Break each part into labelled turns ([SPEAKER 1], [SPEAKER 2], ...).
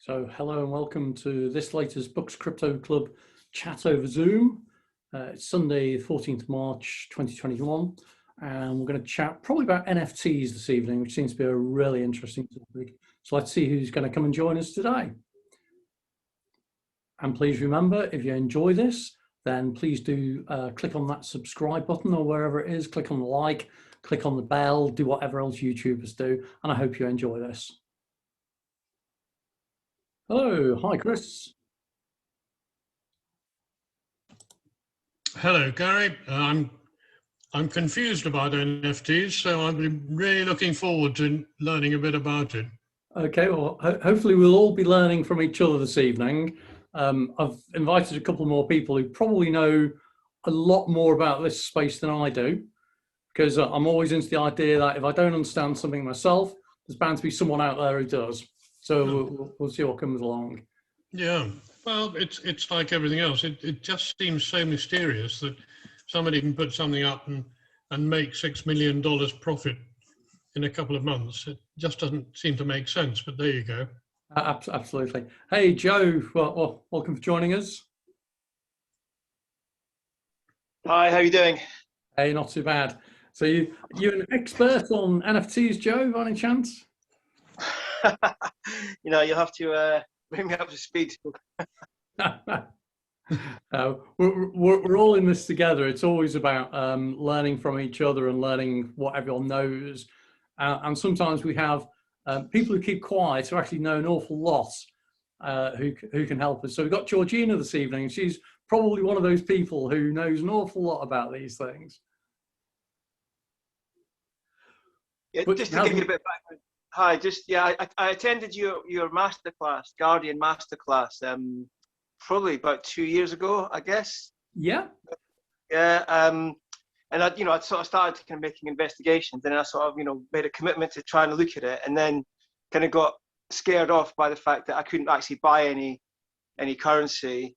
[SPEAKER 1] So hello and welcome to this latest Books Crypto Club chat over Zoom. It's Sunday, 14th of March, 2021. And we're going to chat probably about NFTs this evening, which seems to be a really interesting topic. So let's see who's going to come and join us today. And please remember, if you enjoy this, then please do click on that subscribe button or wherever it is, click on the like, click on the bell, do whatever else YouTubers do. And I hope you enjoy this. Hello, hi Chris.
[SPEAKER 2] Hello, Gary. I'm confused about NFTs, so I'm really looking forward to learning a bit about it.
[SPEAKER 1] Okay, well, hopefully we'll all be learning from each other this evening. I've invited a couple more people who probably know a lot more about this space than I do, because I'm always into the idea that if I don't understand something myself, there's bound to be someone out there who does. So we'll see what comes along.
[SPEAKER 2] Yeah, well, it's like everything else. It just seems so mysterious that somebody can put something up and make $6 million profit in a couple of months. It just doesn't seem to make sense, but there you go.
[SPEAKER 1] Absolutely. Hey, Joe, well, welcome for joining us.
[SPEAKER 3] Hi, how are you doing?
[SPEAKER 1] Hey, not too bad. So you're an expert on NFTs, Joe, by any chance?
[SPEAKER 3] You know, you'll have to bring me up to speed.
[SPEAKER 1] We're all in this together. It's always about learning from each other and learning what everyone knows. And sometimes we have people who keep quiet who actually know an awful lot who can help us. So we've got Georgina this evening. She's probably one of those people who knows an awful lot about these things.
[SPEAKER 3] Yeah, just to give you a bit of background. Hi, I attended your masterclass, Guardian masterclass, probably about 2 years ago, I guess.
[SPEAKER 1] Yeah.
[SPEAKER 3] Yeah. And I sort of started kind of making investigations, and I sort of, made a commitment to trying to look at it, and then kind of got scared off by the fact that I couldn't actually buy any currency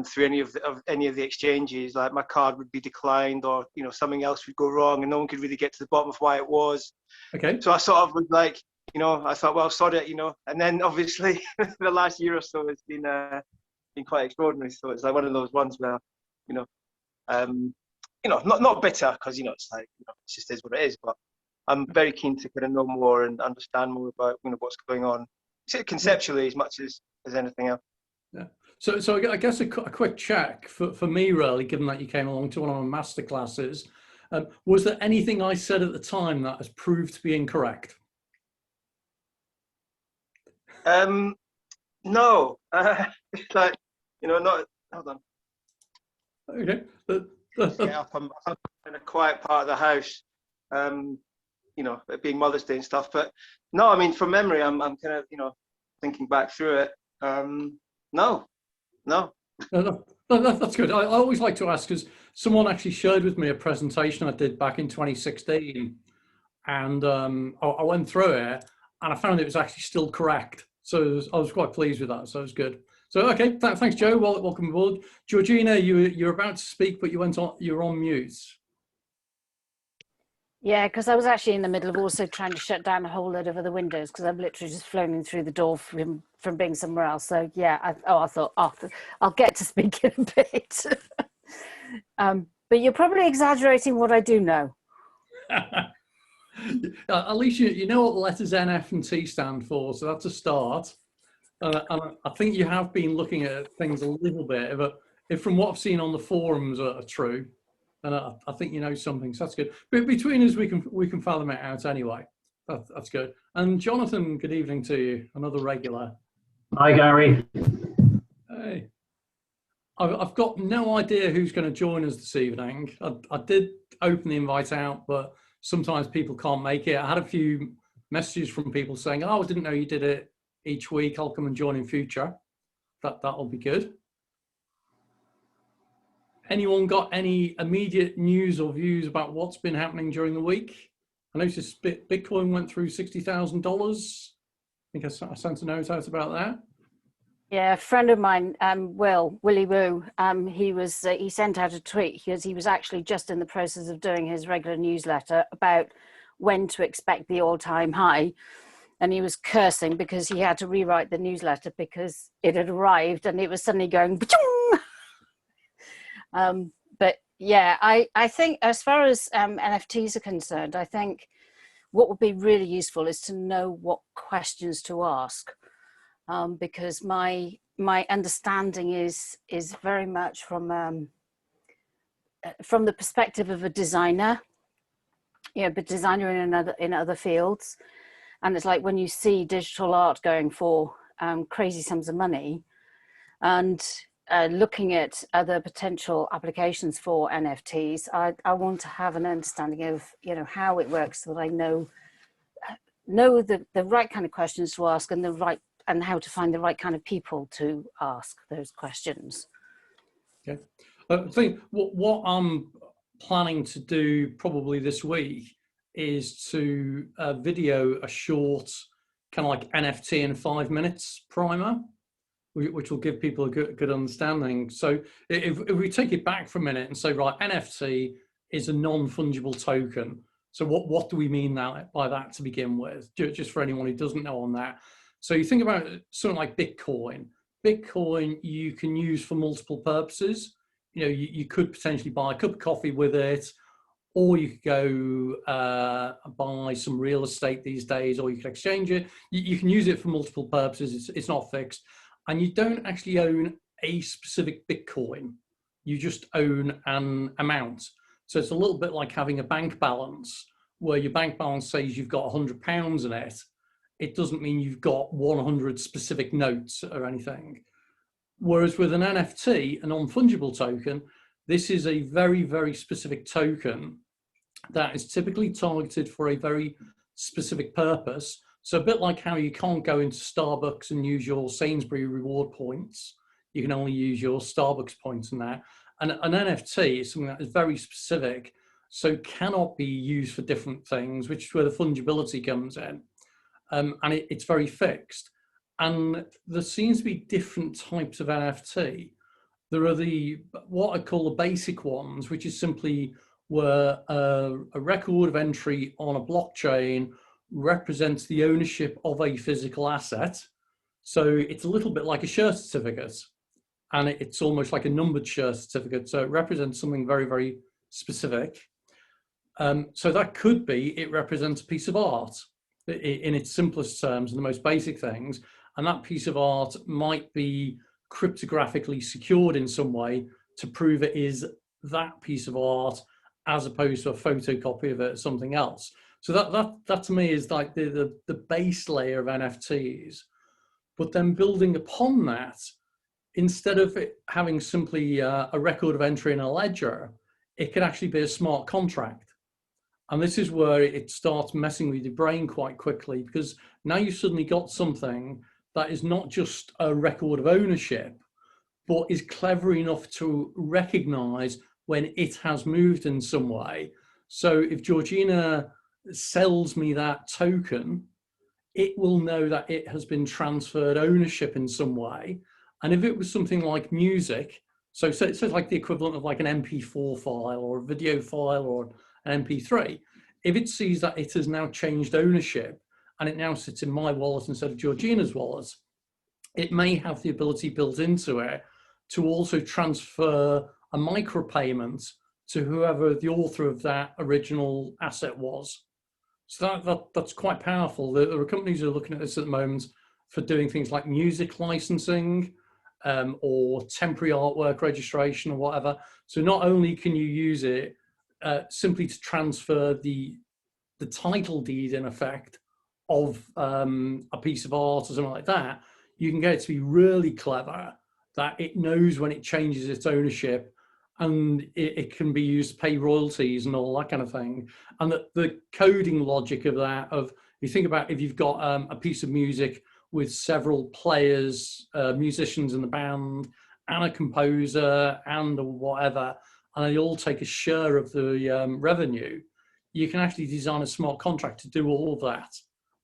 [SPEAKER 3] through any of the exchanges. Like my card would be declined, or something else would go wrong, and no one could really get to the bottom of why it was.
[SPEAKER 1] Okay.
[SPEAKER 3] So I sort of was like, I thought, well, sod it, and then obviously the last year or so has been quite extraordinary. So it's like one of those ones where, not bitter, because it's like, it just is what it is. But I'm very keen to kind of know more and understand more about what's going on, conceptually as much as anything else.
[SPEAKER 1] Yeah. So I guess a quick check for me, really, given that you came along to one of my master classes. Was there anything I said at the time that has proved to be incorrect?
[SPEAKER 3] No. It's like, not. Hold on.
[SPEAKER 1] Okay.
[SPEAKER 3] Yeah, I'm in a quiet part of the house. It being Mother's Day and stuff. But no, I mean, from memory, I'm kind of, thinking back through it. No.
[SPEAKER 1] That's good. I always like to ask, because someone actually shared with me a presentation I did back in 2016, and I went through it and I found it was actually still correct. So I was quite pleased with that. So it was good. So okay, thanks, Joe. Welcome aboard, Georgina. You're about to speak, but you're on mute.
[SPEAKER 4] Yeah, because I was actually in the middle of also trying to shut down a whole load of other windows, because I've literally just flown in through the door from being somewhere else. So yeah, I thought I'll get to speak in a bit. But you're probably exaggerating what I do know.
[SPEAKER 1] At least you know what the letters NF and T stand for, so that's a start. And I think you have been looking at things a little bit, but if from what I've seen on the forums are true, and I think you know something, so that's good. But between us, we can fathom it out anyway. That's good. And Jonathan, good evening to you, another regular.
[SPEAKER 5] Hi, Gary.
[SPEAKER 1] Hey. I've got no idea who's going to join us this evening. I did open the invite out, but sometimes people can't make it. I had a few messages from people saying, "Oh, I didn't know you did it each week. I'll come and join in future." That'll be good. Anyone got any immediate news or views about what's been happening during the week? I noticed Bitcoin went through $60,000. I think I sent a note out about that.
[SPEAKER 4] Yeah, a friend of mine, Willie Woo, he sent out a tweet because he was actually just in the process of doing his regular newsletter about when to expect the all-time high. and he was cursing because he had to rewrite the newsletter because it had arrived and it was suddenly going but yeah, I think as far as NFTs are concerned, I think what would be really useful is to know what questions to ask, because my understanding is very much from the perspective of a designer, but designer in other fields. And it's like when you see digital art going for crazy sums of money, and looking at other potential applications for NFTs, I want to have an understanding of how it works, so that I know the right kind of questions to ask, and how to find the right kind of people to ask those questions.
[SPEAKER 1] Okay, I think what I'm planning to do probably this week is to video a short kind of like NFT in 5 minutes primer, which will give people a good understanding. So if we take it back for a minute and say, right, NFT is a non-fungible token. So what do we mean by that to begin with? Just for anyone who doesn't know on that. So you think about something like Bitcoin. Bitcoin you can use for multiple purposes. You could potentially buy a cup of coffee with it, or you could go buy some real estate these days, or you could exchange it. You can use it for multiple purposes. It's not fixed. And you don't actually own a specific Bitcoin. You just own an amount. So it's a little bit like having a bank balance, where your bank balance says you've got £100 in it. It doesn't mean you've got 100 specific notes or anything. Whereas with an NFT, a non-fungible token, this is a very, very specific token that is typically targeted for a very specific purpose. So a bit like how you can't go into Starbucks and use your Sainsbury reward points. You can only use your Starbucks points in that. And an NFT is something that is very specific, so cannot be used for different things, which is where the fungibility comes in. And it's very fixed. And there seems to be different types of NFT. There are what I call the basic ones, which is simply where a record of entry on a blockchain represents the ownership of a physical asset. So it's a little bit like a share certificate, and it's almost like a numbered share certificate. So it represents something very, very specific. So that could be, it represents a piece of art in its simplest terms and the most basic things. And that piece of art might be cryptographically secured in some way to prove it is that piece of art, as opposed to a photocopy of it or something else. So that to me is like the base layer of NFTs. But then building upon that, instead of it having simply a record of entry in a ledger, it could actually be a smart contract. And this is where it starts messing with your brain quite quickly, because now you've suddenly got something that is not just a record of ownership, but is clever enough to recognize when it has moved in some way. So if Georgina sells me that token, it will know that it has been transferred ownership in some way. And if it was something like music, so it's like the equivalent of like an MP4 file or a video file or an MP3, if it sees that it has now changed ownership and it now sits in my wallet instead of Georgina's wallet, it may have the ability built into it to also transfer a micropayment to whoever the author of that original asset was. So that's quite powerful. There are companies who are looking at this at the moment for doing things like music licensing or temporary artwork registration or whatever. So not only can you use it simply to transfer the title deed, in effect, of a piece of art or something like that, you can get it to be really clever that it knows when it changes its ownership, and it can be used to pay royalties and all that kind of thing. And the coding logic of that, of you think about if you've got a piece of music with several players, musicians in the band, and a composer and whatever, and they all take a share of the revenue, you can actually design a smart contract to do all of that.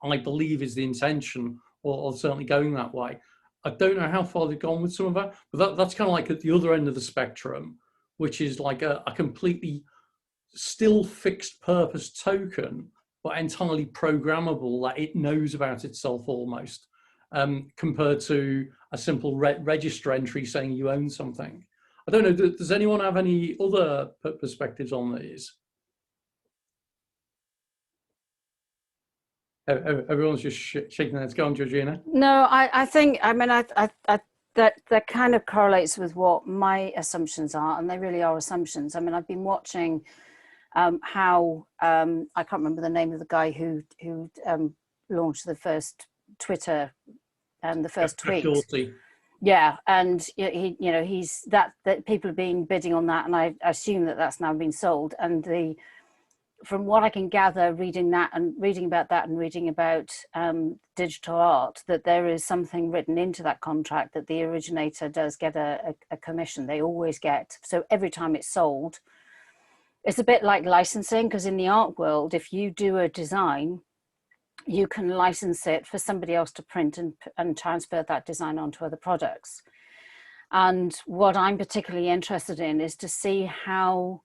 [SPEAKER 1] I believe is the intention, or certainly going that way. I don't know how far they've gone with some of that, but that's kind of like at the other end of the spectrum, which is like a completely still fixed purpose token, but entirely programmable, that it knows about itself almost, compared to a simple register entry saying you own something. I don't know, does anyone have any other perspectives on these? Everyone's just shaking their heads. Go on, Georgina.
[SPEAKER 4] No, I think, I mean, that kind of correlates with what my assumptions are, and they really are assumptions. I mean, I've been watching how, I can't remember the name of the guy who launched the first Twitter and the first tweet. Yeah, and he, you know, he's that people have been bidding on that, and I assume that that's now been sold. And from what I can gather, reading that and reading about that and reading about digital art, that there is something written into that contract that the originator does get a commission. They always get, so every time it's sold, it's a bit like licensing, because in the art world, if you do a design, you can license it for somebody else to print and transfer that design onto other products. And what I'm particularly interested in is to see how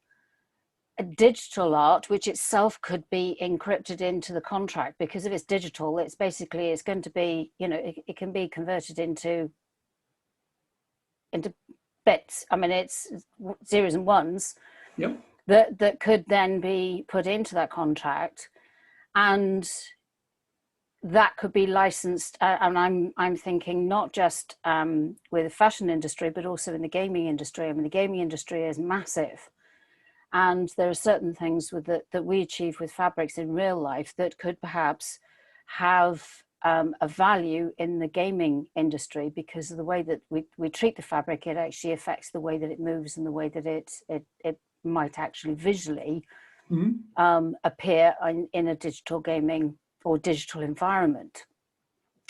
[SPEAKER 4] a digital art, which itself could be encrypted into the contract, because if it's digital, it's basically, it's going to be, you know, it can be converted into bits. I mean, it's zeros and ones.
[SPEAKER 1] Yep.
[SPEAKER 4] That could then be put into that contract, and that could be licensed. And I'm thinking not just with the fashion industry, but also in the gaming industry. I mean, the gaming industry is massive. And there are certain things with that we achieve with fabrics in real life that could perhaps have a value in the gaming industry, because of the way that we treat the fabric. It actually affects the way that it moves and the way that it might actually visually appear in a digital gaming or digital environment.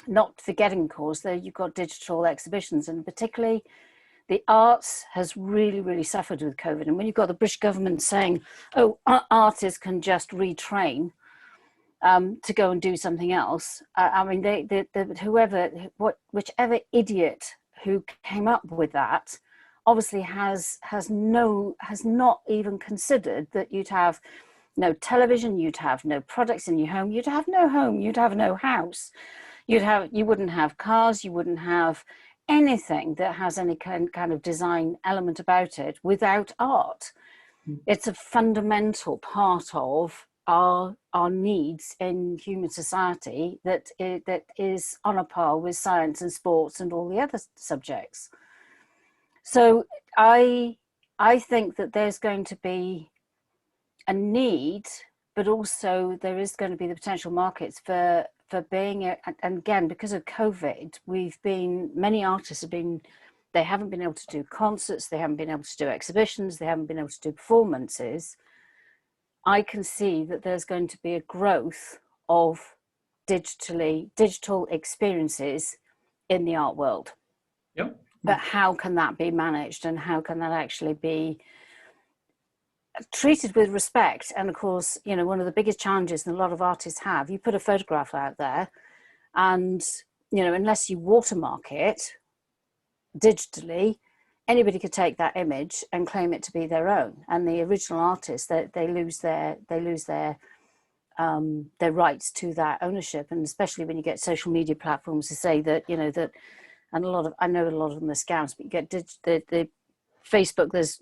[SPEAKER 4] Not forgetting, of course, that you've got digital exhibitions, and particularly the arts has really, really suffered with COVID. And when you've got the British government saying, oh, artists can just retrain to go and do something else. I mean, whichever idiot who came up with that obviously has not even considered that you'd have no television, you'd have no products in your home, you'd have no home, you'd have no house, you wouldn't have cars, you wouldn't have anything that has any kind of design element about it without art. It's a fundamental part of our needs in human society that is on a par with science and sports and all the other subjects. So I think that there's going to be a need, but also there is going to be the potential markets for being, and again, because of COVID, many artists they haven't been able to do concerts, they haven't been able to do exhibitions, they haven't been able to do performances. I can see that there's going to be a growth of digital experiences in the art world.
[SPEAKER 1] Yep.
[SPEAKER 4] But how can that be managed, and how can that actually be treated with respect? And of course, you know, one of the biggest challenges that a lot of artists have, you put a photograph out there and, you know, unless you watermark it digitally, anybody could take that image and claim it to be their own. And the original artists, they lose their rights to that ownership. And especially when you get social media platforms to say that, you know, that, and I know a lot of them are scams, but you get the Facebook, there's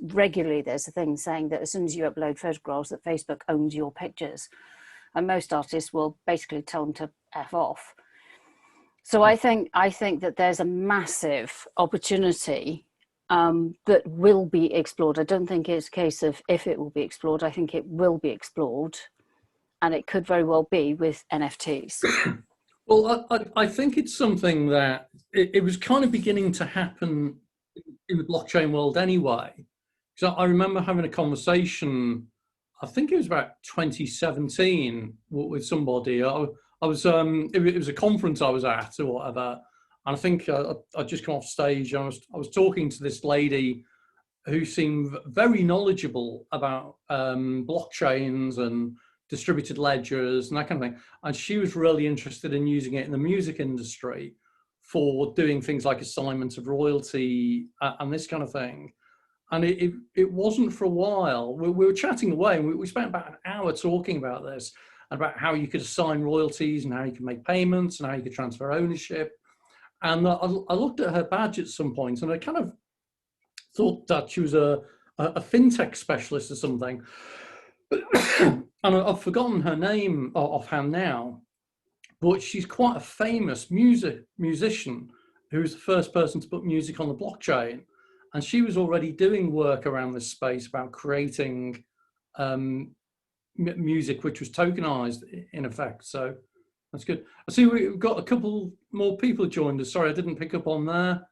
[SPEAKER 4] a thing saying that as soon as you upload photographs, that Facebook owns your pictures, and most artists will basically tell them to F off. So I think that there's a massive opportunity that will be explored. I don't think it's a case of if it will be explored. I think it will be explored, and it could very well be with NFTs.
[SPEAKER 1] Well, I think it's something that it was kind of beginning to happen in the blockchain world anyway. So I remember having a conversation, I think it was about 2017, with somebody. I was it was a conference I was at or whatever, and I think I'd just come off stage and I was talking to this lady who seemed very knowledgeable about blockchains and distributed ledgers and that kind of thing, and she was really interested in using it in the music industry for doing things like assignments of royalty and this kind of thing. And it wasn't for a while. We were chatting away, and we spent about an hour talking about this. about how you could assign royalties and how you could make payments and how you could transfer ownership. And I looked at her badge at some point, and I kind of thought that she was a fintech specialist or something. And I've forgotten her name offhand now, but she's quite a famous musician who's the first person to put music on the blockchain. And she was already doing work around this space about creating music which was tokenized in effect. So that's good. I see we've got a couple more people joined us. Sorry, I didn't pick up on there.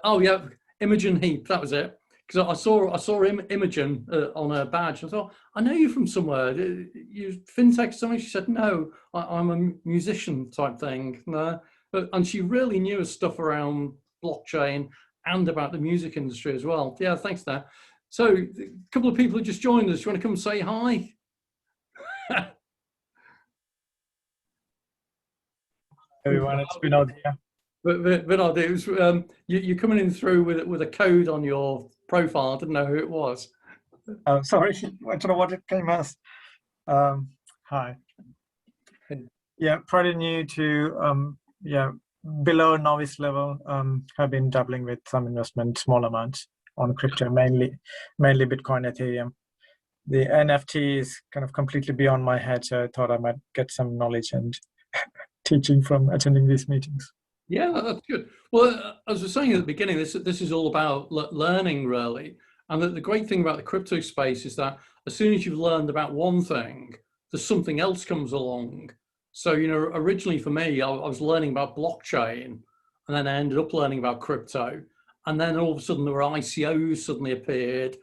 [SPEAKER 1] Oh yeah, Imogen Heap, that was it. Because I saw Imogen on her badge. I thought, I know you from somewhere. You fintech something? She said, no, I'm a musician type thing. No, and she really knew her stuff around blockchain and about the music industry as well. Yeah, thanks there. So a couple of people have just joined us. You want to come say hi?
[SPEAKER 5] Everyone, it's Vinod here.
[SPEAKER 1] Vinod, it was, you're coming in through with a code on your profile. I didn't know who it was.
[SPEAKER 5] Sorry, I don't know what it came as. Hi. Yeah, pretty new to below novice level. Have been dabbling with some investment, small amounts on crypto, mainly Bitcoin, Ethereum. The NFT is kind of completely beyond my head, so I thought I might get some knowledge and teaching from attending these meetings.
[SPEAKER 1] Yeah, that's good. Well, as I was saying at the beginning, this is all about learning, really. And the great thing about the crypto space is that as soon as you've learned about one thing, there's something else comes along. So, you know, originally for me, I was learning about blockchain, and then I ended up learning about crypto. And then all of a sudden there were ICOs suddenly appeared,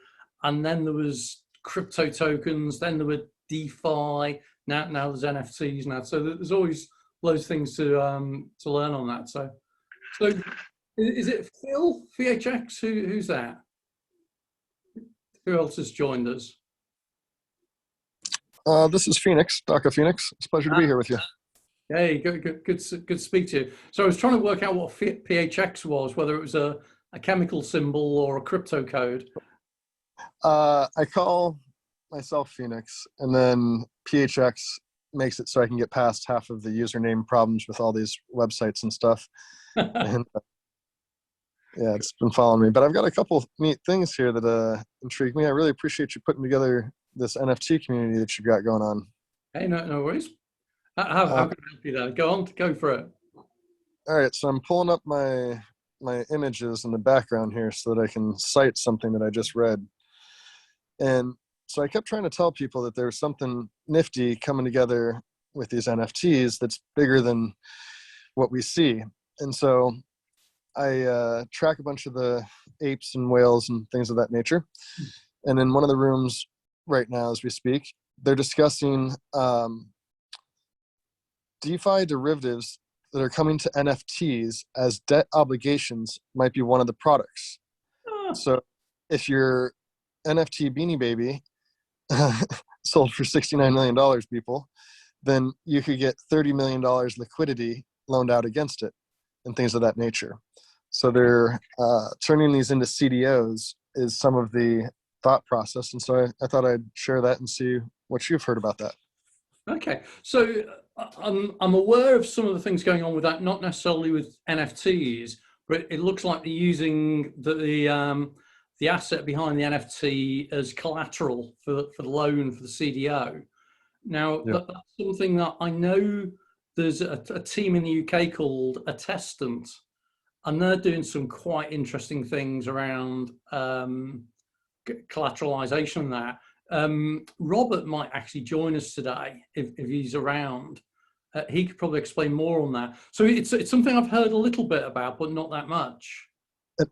[SPEAKER 1] and then there was crypto tokens, then there were DeFi, now there's NFTs now. So there's always loads of things to learn on that. So is it Phil, VHX? Who's that? Who else has joined us?
[SPEAKER 6] This is Phoenix, Dr. Phoenix. It's a pleasure to be here with you.
[SPEAKER 1] Hey, good to speak to you. So I was trying to work out what PHX was, whether it was a chemical symbol or a crypto code.
[SPEAKER 6] I call myself Phoenix, and then PHX makes it so I can get past half of the username problems with all these websites and stuff. And, yeah, it's been following me. But I've got a couple neat things here that intrigue me. I really appreciate you putting together this NFT community that you've got going on.
[SPEAKER 1] Hey, no worries. How can I help you there? Go for it.
[SPEAKER 6] All right, so I'm pulling up my images in the background here so that I can cite something that I just read. And so I kept trying to tell people that there's something nifty coming together with these NFTs that's bigger than what we see. And so I track a bunch of the apes and whales and things of that nature. And in one of the rooms right now as we speak, they're discussing DeFi derivatives that are coming to NFTs as debt obligations might be one of the products. So if your NFT Beanie Baby sold for $69 million, people, then you could get $30 million liquidity loaned out against it and things of that nature. So they're turning these into CDOs is some of the thought process. And so I thought I'd share that and see what you've heard about that. Okay.
[SPEAKER 1] So I'm aware of some of the things going on with that, not necessarily with NFTs, but it looks like they're using the asset behind the NFT as collateral for the loan for the CDO. Now, that's something that I know there's a team in the UK called Attestant, and they're doing some quite interesting things around collateralization and that. Robert might actually join us today if he's around. He could probably explain more on that. So it's something I've heard a little bit about, but not that much.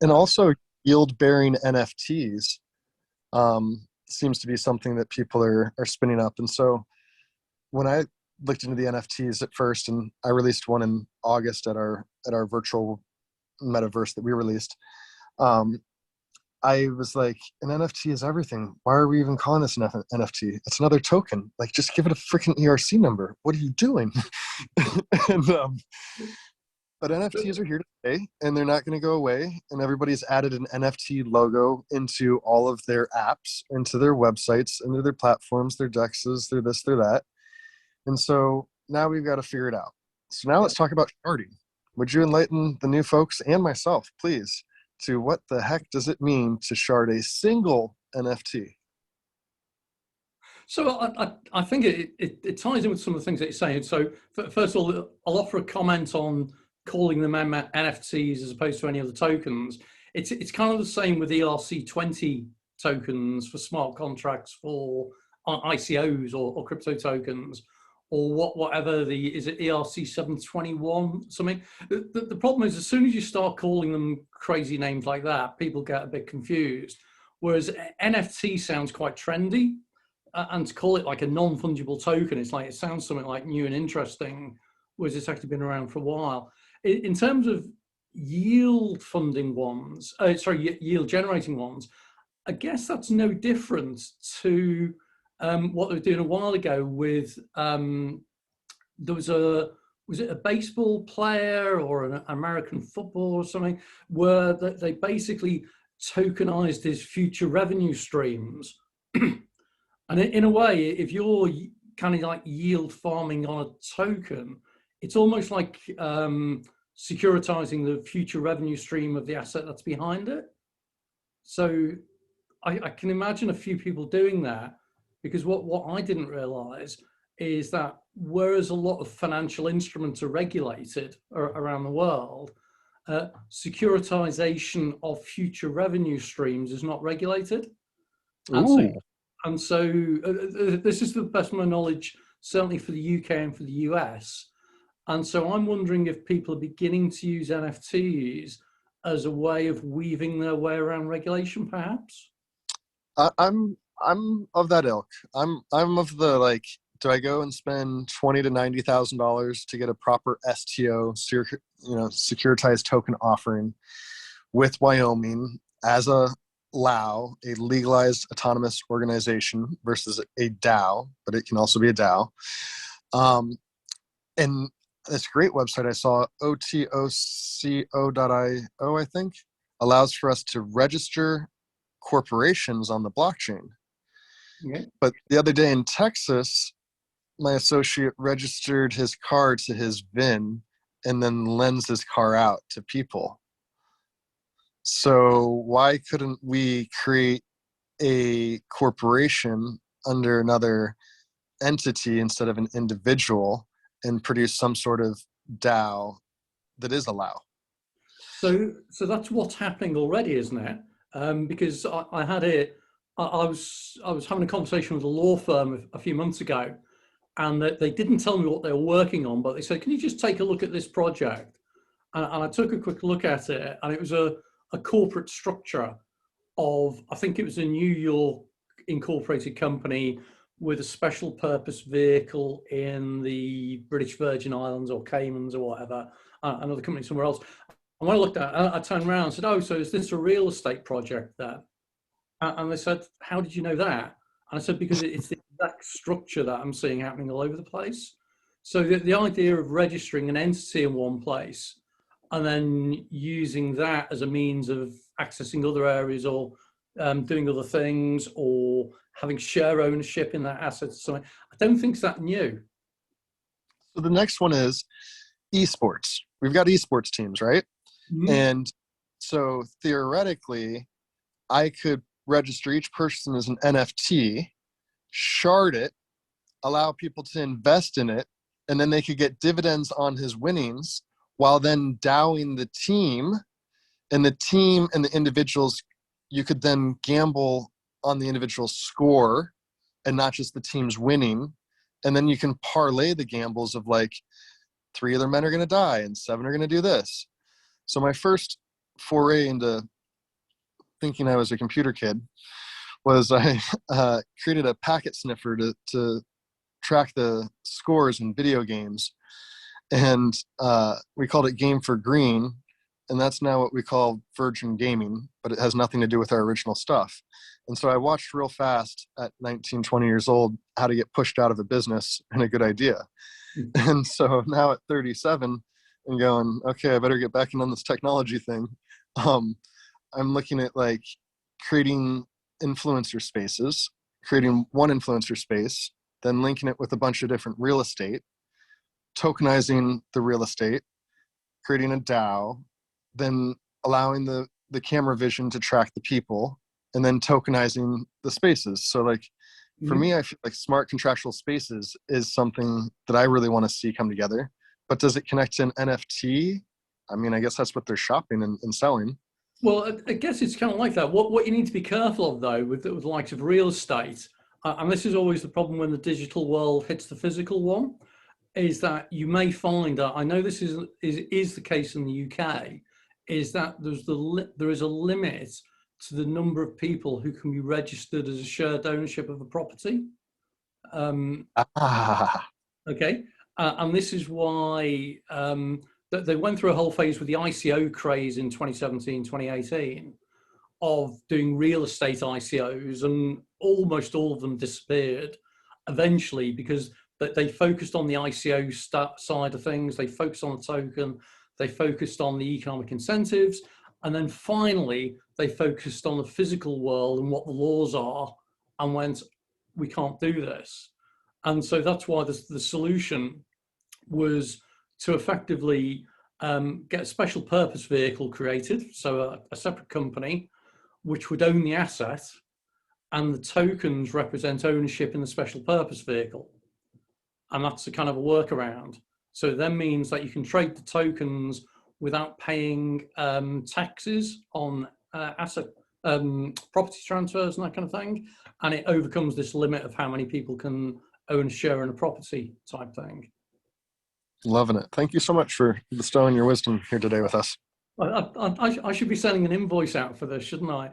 [SPEAKER 6] And also yield-bearing NFTs seems to be something that people are spinning up. And so when I looked into the NFTs at first, and I released one in August at our virtual metaverse that we released, I was like, an NFT is everything. Why are we even calling this an NFT? It's another token. Like, just give it a freaking ERC number. What are you doing? But NFTs are here to stay, and they're not going to go away. And everybody's added an NFT logo into all of their apps, into their websites, into their platforms, their dexes, their this, their that. And so now we've got to figure it out. So now let's talk about sharding. Would you enlighten the new folks and myself, please, to what the heck does it mean to shard a single NFT?
[SPEAKER 1] So I think it ties in with some of the things that you're saying. So first of all, I'll offer a comment on calling them NFTs as opposed to any other tokens. It's kind of the same with ERC20 tokens for smart contracts for ICOs or crypto tokens, or whatever is it ERC 721 something. The problem is, as soon as you start calling them crazy names like that, people get a bit confused. Whereas NFT sounds quite trendy. And to call it like a non-fungible token, it's like, it sounds something like new and interesting, whereas it's actually been around for a while. In terms of yield funding ones, yield generating ones, I guess that's no different to what they were doing a while ago with, there was it a baseball player or an American football or something, where they basically tokenized his future revenue streams. And in a way, if you're kind of like yield farming on a token, it's almost like securitizing the future revenue stream of the asset that's behind it. So I can imagine a few people doing that, because what I didn't realize is that whereas a lot of financial instruments are regulated around the world, securitization of future revenue streams is not regulated. And so this is the best of my knowledge, certainly for the UK and for the US. And so I'm wondering if people are beginning to use NFTs as a way of weaving their way around regulation, perhaps.
[SPEAKER 6] I'm of that ilk. I'm of the, like, do I go and spend $20,000 to $90,000 to get a proper STO, securitized token offering with Wyoming as a LAO, a legalized autonomous organization, versus a DAO, but it can also be a DAO. And this great website I saw, otoco.io, I think, allows for us to register corporations on the blockchain.
[SPEAKER 1] Okay.
[SPEAKER 6] But the other day in Texas, my associate registered his car to his VIN and then lends his car out to people. So why couldn't we create a corporation under another entity instead of an individual and produce some sort of DAO that is a LAO?
[SPEAKER 1] So that's what's happening already, isn't it? Because I was having a conversation with a law firm a few months ago, and they didn't tell me what they were working on, but they said, "Can you just take a look at this project?" And I took a quick look at it, and it was a corporate structure of, I think it was a New York incorporated company with a special purpose vehicle in the British Virgin Islands or Caymans or whatever, another company somewhere else. And when I looked at it, I turned around and said, "Oh, so is this a real estate project then?" And they said, "How did you know that?" And I said, "Because it's the exact structure that I'm seeing happening all over the place." So the idea of registering an entity in one place and then using that as a means of accessing other areas or doing other things or having share ownership in that asset, so I don't think it's that new.
[SPEAKER 6] So the next one is esports. We've got esports teams, right?
[SPEAKER 1] Mm-hmm.
[SPEAKER 6] And so theoretically, I could register each person as an NFT, shard it, allow people to invest in it, and then they could get dividends on his winnings, while then DAOing the team and the individuals. You could then gamble on the individual score and not just the team's winning. And then you can parlay the gambles of, like, 3 other men are going to die and 7 are going to do this. So my first foray into thinking I was a computer kid was I created a packet sniffer to track the scores in video games. And we called it Game for Green. And that's now what we call Virgin Gaming, but it has nothing to do with our original stuff. And so I watched real fast at 19, 20 years old how to get pushed out of a business and a good idea. Mm-hmm. And so now at 37, I'm going, okay, I better get back in on this technology thing. I'm looking at, like, creating influencer spaces, creating one influencer space, then linking it with a bunch of different real estate, tokenizing the real estate, creating a DAO, then allowing the camera vision to track the people, and then tokenizing the spaces. So like, for me, I feel like smart contractual spaces is something that I really want to see come together. But does it connect to an NFT? I mean, I guess that's what they're shopping and selling.
[SPEAKER 1] Well, I guess it's kind of like that. What you need to be careful of, though, with the likes of real estate, and this is always the problem when the digital world hits the physical one, is that you may find that, I know this is the case in the UK, is that there is a limit to the number of people who can be registered as a shared ownership of a property. Okay, and this is why they went through a whole phase with the ICO craze in 2017, 2018 of doing real estate ICOs, and almost all of them disappeared eventually because they focused on the ICO side of things, they focused on the token, they focused on the economic incentives, and then finally they focused on the physical world and what the laws are and went, we can't do this. And so that's why the solution was to effectively get a special purpose vehicle created, so a separate company which would own the asset, and the tokens represent ownership in the special purpose vehicle. And that's a kind of a workaround. So it then means that you can trade the tokens without paying taxes on asset property transfers and that kind of thing. And it overcomes this limit of how many people can own a share in a property type thing.
[SPEAKER 6] Loving it. Thank you so much for bestowing your wisdom here today with us.
[SPEAKER 1] I should be sending an invoice out for this, shouldn't I?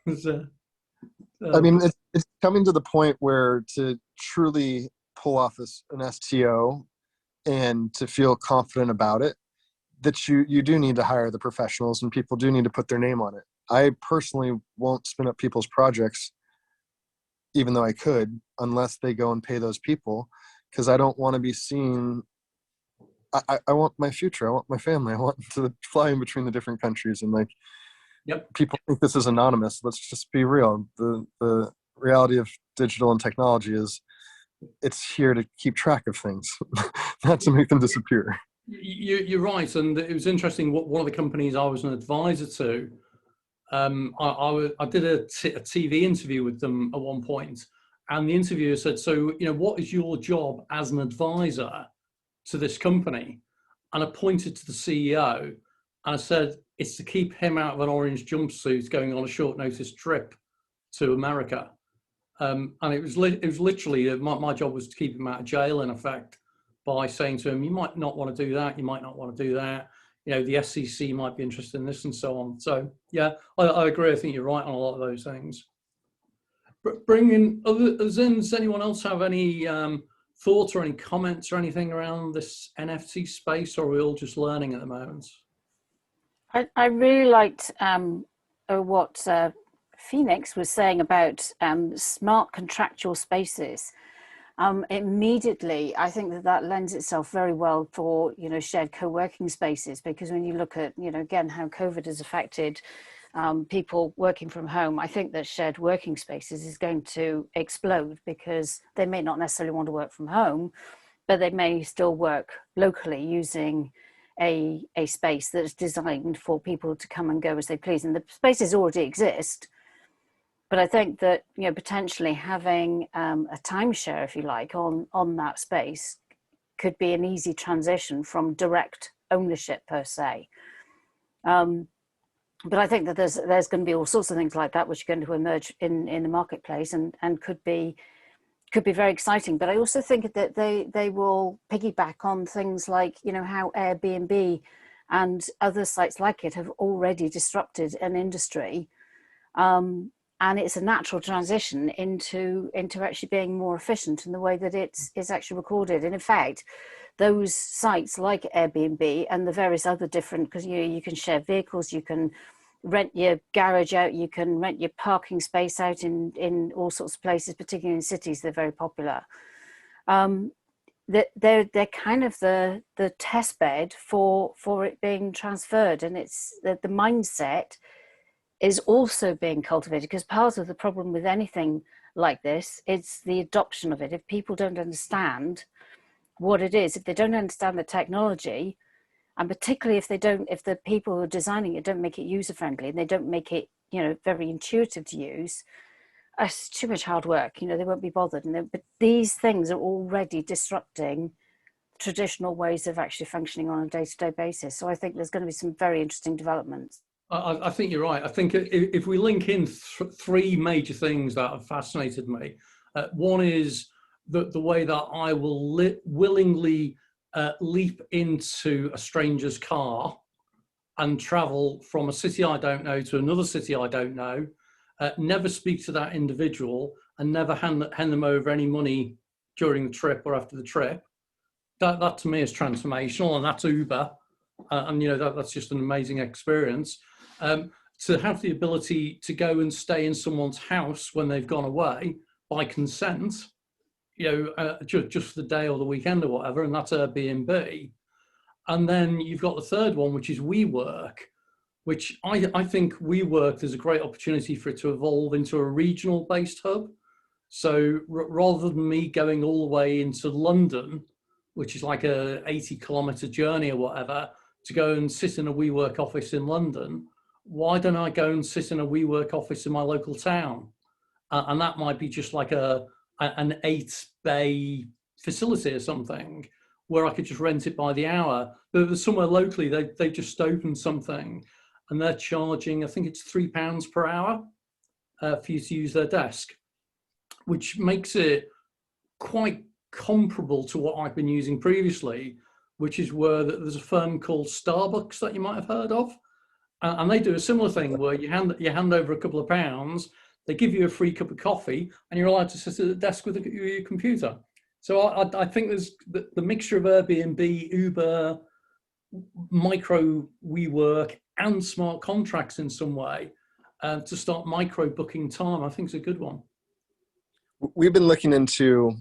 [SPEAKER 6] I mean, it's coming to the point where to truly pull off an STO and to feel confident about it, that you do need to hire the professionals and people do need to put their name on it. I personally won't spin up people's projects, even though I could, unless they go and pay those people, because I don't want to be seen. I want my future. I want my family. I want to fly in between the different countries. And like,
[SPEAKER 1] yep.
[SPEAKER 6] People think this is anonymous. Let's just be real. The reality of digital and technology is it's here to keep track of things, not to make them disappear.
[SPEAKER 1] You're right. And it was interesting, one of the companies I was an advisor to, I did a TV interview with them at one point, and the interviewer said, so, what is your job as an advisor to this company? And I pointed to the CEO and I said, it's to keep him out of an orange jumpsuit going on a short notice trip to America. And it was literally, my job was to keep him out of jail, in effect, by saying to him, you might not want to do that, you might not want to do that. The SEC might be interested in this and so on. So yeah, I agree. I think you're right on a lot of those things. Bringing does anyone else have any thoughts or any comments or anything around this NFT space, or are we all just learning at the moment?
[SPEAKER 4] I really liked what Phoenix was saying about smart contractual spaces. Immediately, I think that lends itself very well for, shared co-working spaces, because when you look at, again, how COVID has affected people working from home, I think that shared working spaces is going to explode, because they may not necessarily want to work from home, but they may still work locally using a space that's designed for people to come and go as they please. And the spaces already exist. But I think that, potentially having a timeshare, if you like, on that space could be an easy transition from direct ownership per se. But I think that there's going to be all sorts of things like that which are going to emerge in the marketplace and could be very exciting. But I also think that they will piggyback on things like, how Airbnb and other sites like it have already disrupted an industry. And it's a natural transition into actually being more efficient in the way that it's actually recorded. And in fact, those sites like Airbnb and the various other different, because you can share vehicles, you can rent your garage out, you can rent your parking space out in all sorts of places, particularly in cities, they're very popular. They're kind of the test bed for it being transferred, and it's the mindset is also being cultivated, because part of the problem with anything like this. It's the adoption of it. If people don't understand what it is, if they don't understand the technology, and particularly if the people who are designing it don't make it user friendly and they don't make it, you know, very intuitive to use, it's too much hard work. You know, they won't be bothered. But these things are already disrupting traditional ways of actually functioning on a day-to-day basis. So I think there's going to be some very interesting developments.
[SPEAKER 1] I think you're right. I think if we link in three major things that have fascinated me, one is the way that I will willingly leap into a stranger's car and travel from a city I don't know to another city I don't know, never speak to that individual, and never hand them over any money during the trip or after the trip. That to me is transformational, and that's Uber. And you know, that's just an amazing experience. To have the ability to go and stay in someone's house when they've gone away by consent, you know, just for the day or the weekend or whatever, and that's Airbnb. And then you've got the third one, which is WeWork, which I think WeWork, there's a great opportunity for it to evolve into a regional based hub. So rather than me going all the way into London, which is like a 80-kilometer journey or whatever, to go and sit in a WeWork office in London, why don't I go and sit in a WeWork office in my local town? And that might be just like an 8-bay facility or something, where I could just rent it by the hour. But there's somewhere locally, they just opened something, and they're charging, I think it's £3 per hour for you to use their desk, which makes it quite comparable to what I've been using previously, which is where there's a firm called Starbucks that you might have heard of. And they do a similar thing where you hand over a couple of pounds, they give you a free cup of coffee, and you're allowed to sit at the desk with your computer. So I think there's the mixture of Airbnb, Uber, micro WeWork, and smart contracts in some way to start micro booking time. I think is a good one.
[SPEAKER 6] We've been looking into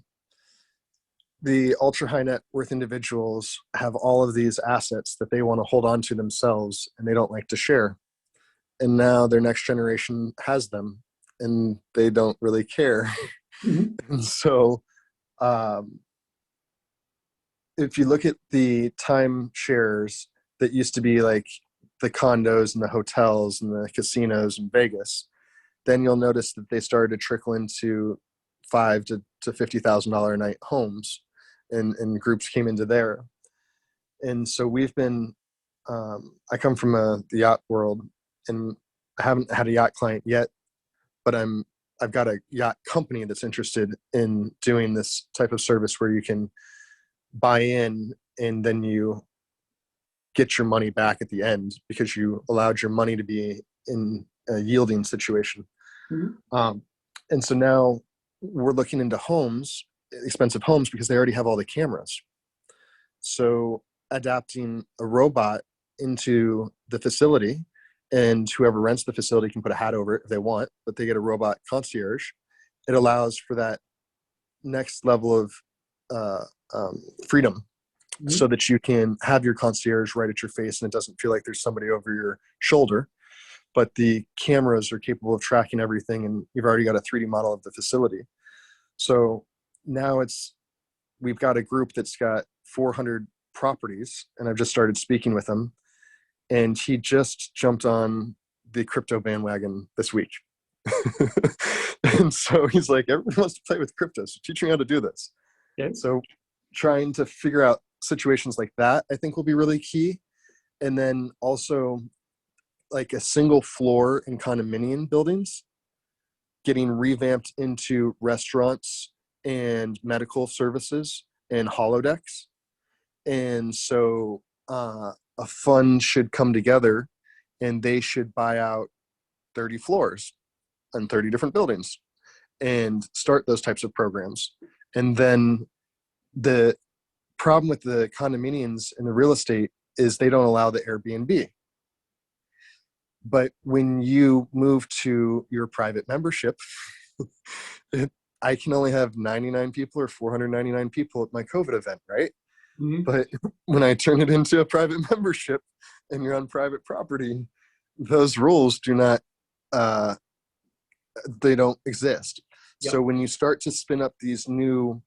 [SPEAKER 6] the ultra high net worth individuals have all of these assets that they want to hold on to themselves and they don't like to share. And now their next generation has them and they don't really care. Mm-hmm. And so if you look at the timeshares that used to be like the condos and the hotels and the casinos in Vegas, then you'll notice that they started to trickle into $5,000 to $50,000 a night homes, and groups came into there. And so we've been, I come from the yacht world, and I haven't had a yacht client yet, but I've got a yacht company that's interested in doing this type of service where you can buy in and then you get your money back at the end because you allowed your money to be in a yielding situation. Mm-hmm. And so now we're looking into homes, expensive homes, because they already have all the cameras. So adapting a robot into the facility, and whoever rents the facility can put a hat over it if they want, but they get a robot concierge. It allows for that next level of freedom. Mm-hmm. So that you can have your concierge right at your face and it doesn't feel like there's somebody over your shoulder, but the cameras are capable of tracking everything and you've already got a 3D model of the facility. So now we've got a group that's got 400 properties, and I've just started speaking with him, and he just jumped on the crypto bandwagon this week. And so he's like, everyone wants to play with crypto, so teach me how to do this. Yeah. So trying to figure out situations like that, I think will be really key. And then also like a single floor in condominium buildings, getting revamped into restaurants and medical services and holodecks. And so a fund should come together and they should buy out 30 floors and 30 different buildings and start those types of programs. And then the problem with the condominiums and the real estate is they don't allow the Airbnb. But when you move to your private membership, I can only have 99 people or 499 people at my COVID event, right? Mm-hmm. But when I turn it into a private membership and you're on private property, those rules do not, they don't exist. So when you start to spin up these new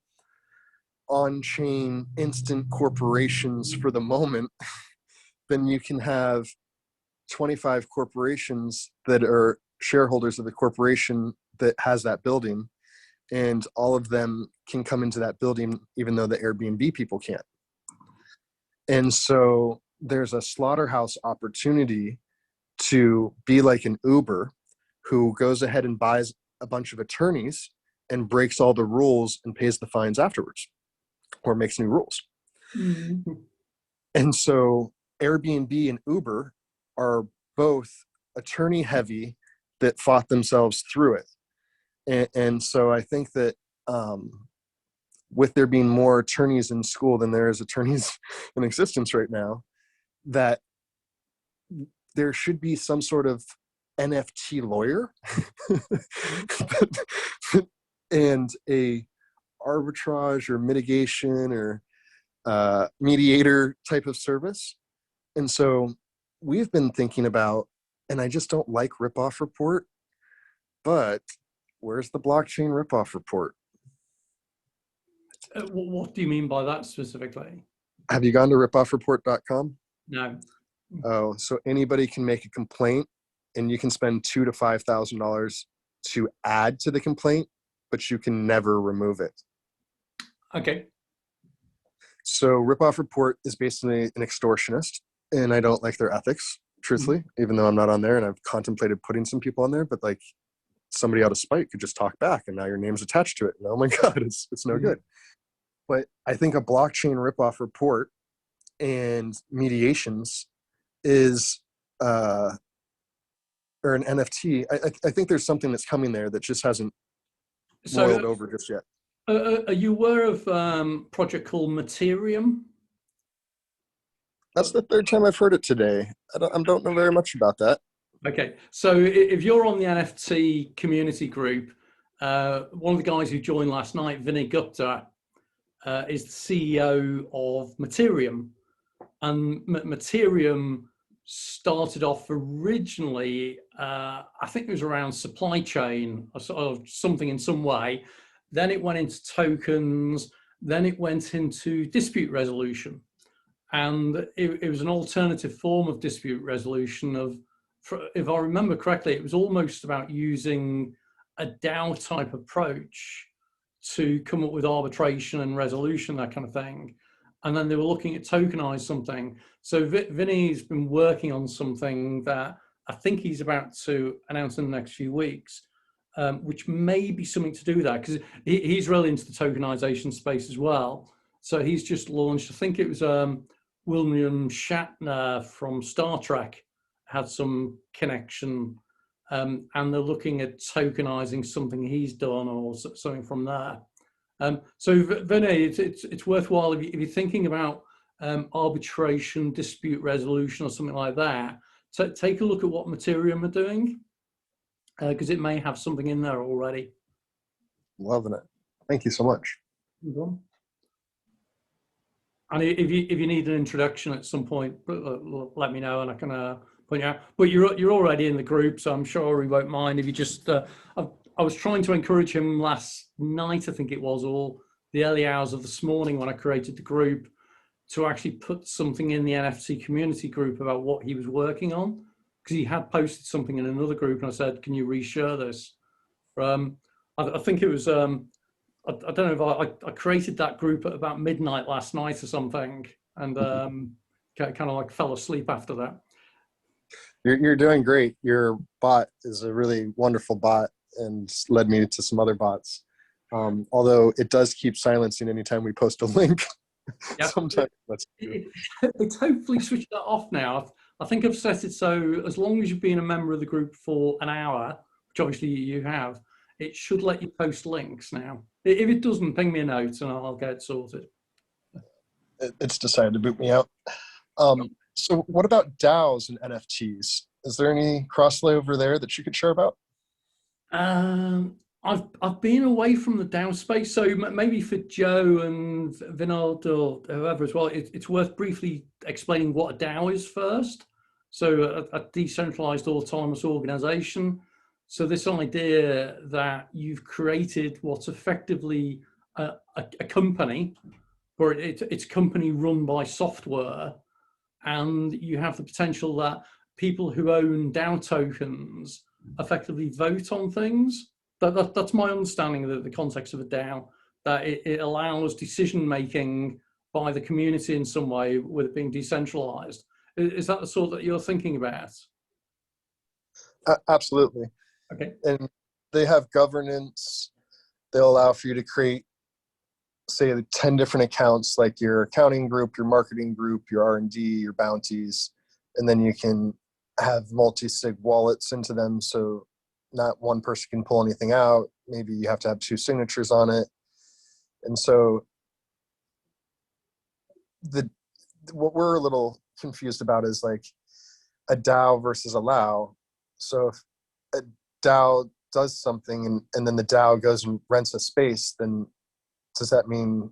[SPEAKER 6] on-chain instant corporations for the moment, then you can have 25 corporations that are shareholders of the corporation that has that building, and all of them can come into that building even though the Airbnb people can't. And so there's a slaughterhouse opportunity to be like an Uber who goes ahead and buys a bunch of attorneys and breaks all the rules and pays the fines afterwards, or makes new rules.
[SPEAKER 1] Mm-hmm.
[SPEAKER 6] And so Airbnb and Uber are both attorney heavy that fought themselves through it. And so I think that with there being more attorneys in school than there is attorneys in existence right now, that there should be some sort of NFT lawyer and a arbitrage or mitigation or mediator type of service. And so we've been thinking about, and I just don't like ripoff report, but where's the blockchain ripoff report?
[SPEAKER 1] What do you mean by that specifically?
[SPEAKER 6] Have you gone to ripoffreport.com?
[SPEAKER 1] No.
[SPEAKER 6] Oh, so anybody can make a complaint, and you can spend $2,000 to $5,000 to add to the complaint, but you can never remove it.
[SPEAKER 1] Okay.
[SPEAKER 6] So ripoff report is basically an extortionist, and I don't like their ethics, truthfully, even though I'm not on there, and I've contemplated putting some people on there, but like somebody out of spite could just talk back, and now your name's attached to it. And oh my God, it's no good. But I think a blockchain ripoff report and mediations is, or an NFT. I think there's something that's coming there that just hasn't boiled over just yet.
[SPEAKER 1] Are you aware of a project called Materium?
[SPEAKER 6] That's the third time I've heard it today. I don't know very much about that.
[SPEAKER 1] Okay, so if you're on the NFT community group, one of the guys who joined last night, Vinay Gupta, is the CEO of Materium. And Materium started off originally, I think it was around supply chain or something in some way. Then it went into tokens, then it went into dispute resolution. And it was an alternative form of dispute resolution if I remember correctly, it was almost about using a DAO type approach to come up with arbitration and resolution, that kind of thing. And then they were looking at tokenize something. So Vinny's been working on something that I think he's about to announce in the next few weeks, which may be something to do with that, because he's really into the tokenization space as well. So he's just launched, I think it was William Shatner from Star Trek had some connection, and they're looking at tokenizing something he's done or something from there. So Vinay, it's worthwhile if you're thinking about arbitration, dispute resolution or something like that, take a look at what Materium are doing, because it may have something in there already.
[SPEAKER 6] Loving it. Thank you so much.
[SPEAKER 1] And if you need an introduction at some point, let me know and I can point you out. But you're already in the group, so I'm sure he won't mind if you just. I was trying to encourage him last night, I think it was, or the early hours of this morning when I created the group, to actually put something in the NFT community group about what he was working on, because he had posted something in another group, and I said, "Can you reshare this?" I think it was. I don't know if I created that group at about midnight last night or something, and kind of like fell asleep after that.
[SPEAKER 6] You're doing great. Your bot is a really wonderful bot and led me to some other bots. Although it does keep silencing anytime we post a link.
[SPEAKER 1] Yep.
[SPEAKER 6] Sometimes
[SPEAKER 1] it's hopefully switched that off now. I think I've set it so as long as you've been a member of the group for an hour, which obviously you have, it should let you post links now. If it doesn't, ping me a note and I'll get it sorted.
[SPEAKER 6] It's decided to boot me out. So what about DAOs and NFTs? Is there any crossover over there that you could share about?
[SPEAKER 1] I've been away from the DAO space, so maybe for Joe and Vinod or whoever as well, it's worth briefly explaining what a DAO is first. So a decentralized autonomous organization. So this idea that you've created what's effectively a company, or it's a company run by software, and you have the potential that people who own DAO tokens effectively vote on things. That's my understanding of the context of a DAO, that it allows decision making by the community in some way with it being decentralized. Is that the sort that you're thinking about?
[SPEAKER 6] Absolutely.
[SPEAKER 1] Okay.
[SPEAKER 6] And they have governance. They'll allow for you to create, say, 10 different accounts, like your accounting group, your marketing group, your R&D, your bounties, and then you can have multi-sig wallets into them, so not one person can pull anything out. Maybe you have to have 2 signatures on it. And so what we're a little confused about is like a DAO versus a LAO. So if a DAO does something and then the DAO goes and rents a space, then does that mean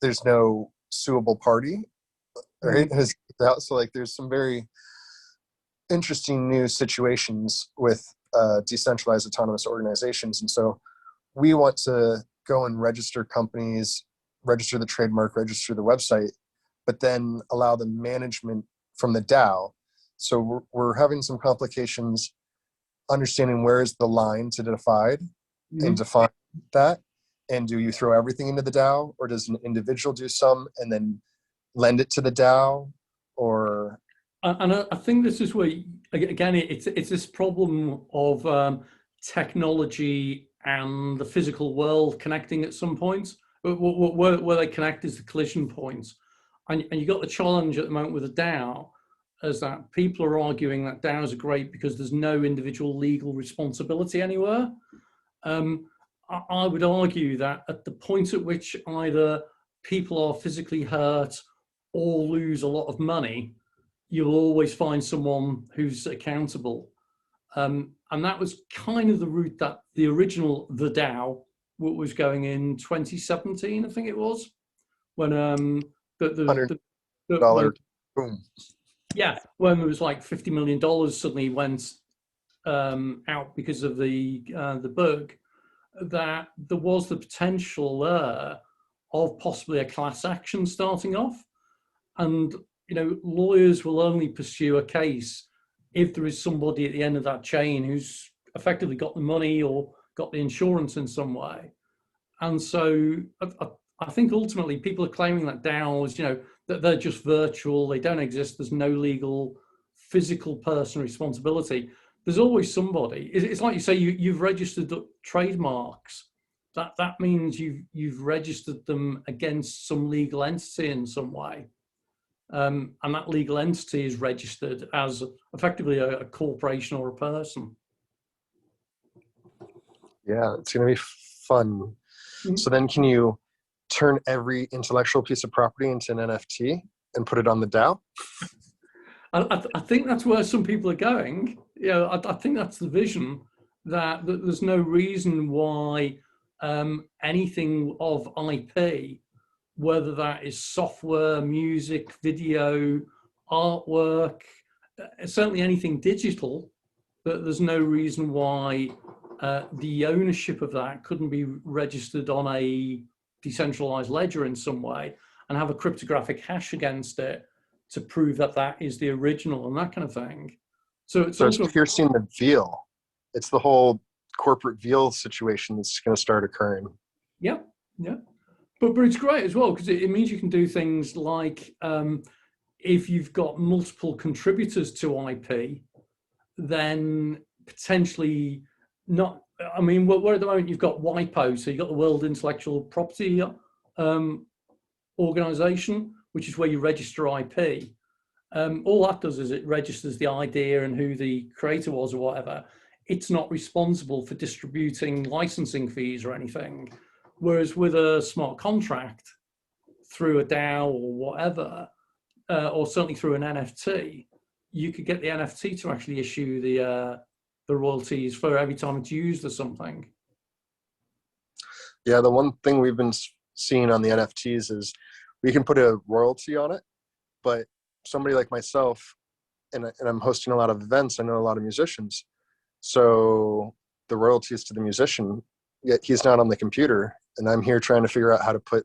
[SPEAKER 6] there's no suable party? Right? So like there's some very interesting new situations with decentralized autonomous organizations. And so we want to go and register companies, register the trademark, register the website, but then allow the management from the DAO. So we're having some complications understanding where is the line to divide and define that. And do you throw everything into the DAO, or does an individual do some and then lend it to the DAO? Or
[SPEAKER 1] and I think this is where, again, it's this problem of technology and the physical world connecting at some point. Where they connect is the collision point. And you got the challenge at the moment with the DAO, is that people are arguing that DAOs are great because there's no individual legal responsibility anywhere. I would argue that at the point at which either people are physically hurt or lose a lot of money, you'll always find someone who's accountable. And that was kind of the route that the original The DAO was going in 2017, I think it was, when
[SPEAKER 6] $100 boom.
[SPEAKER 1] Yeah, when there was like $50 million suddenly went out because of the bug, that there was the potential there of possibly a class action starting off. And, you know, lawyers will only pursue a case if there is somebody at the end of that chain who's effectively got the money or got the insurance in some way. And so I think ultimately people are claiming that DAOs, you know, that they're just virtual, they don't exist, there's no legal, physical person responsibility. There's always somebody. It's like you say, you've registered trademarks. That means you've registered them against some legal entity in some way. And that legal entity is registered as effectively a corporation or a person.
[SPEAKER 6] Yeah, it's going to be fun. So then can you turn every intellectual piece of property into an NFT and put it on the DAO?
[SPEAKER 1] I think that's where some people are going. You know, I think that's the vision, that there's no reason why anything of IP, whether that is software, music, video, artwork, certainly anything digital, that there's no reason why the ownership of that couldn't be registered on a decentralized ledger in some way and have a cryptographic hash against it to prove that that is the original and that kind of thing. So it's
[SPEAKER 6] piercing the veil. It's the whole corporate veil situation that's going to start occurring.
[SPEAKER 1] Yeah, yeah. But it's great as well, because it means you can do things like if you've got multiple contributors to IP, then potentially not, I mean, where at the moment you've got WIPO, so you've got the World Intellectual Property Organization, which is where you register IP. All that does is it registers the idea and who the creator was or whatever. It's not responsible for distributing licensing fees or anything. Whereas with a smart contract through a DAO or whatever, or certainly through an NFT, you could get the NFT to actually issue the royalties for every time it's used or something.
[SPEAKER 6] Yeah, the one thing we've been seeing on the NFTs is we can put a royalty on it, but somebody like myself, and I'm hosting a lot of events, I know a lot of musicians, So the royalties to the musician, yet he's not on the computer, and I'm here trying to figure out how to put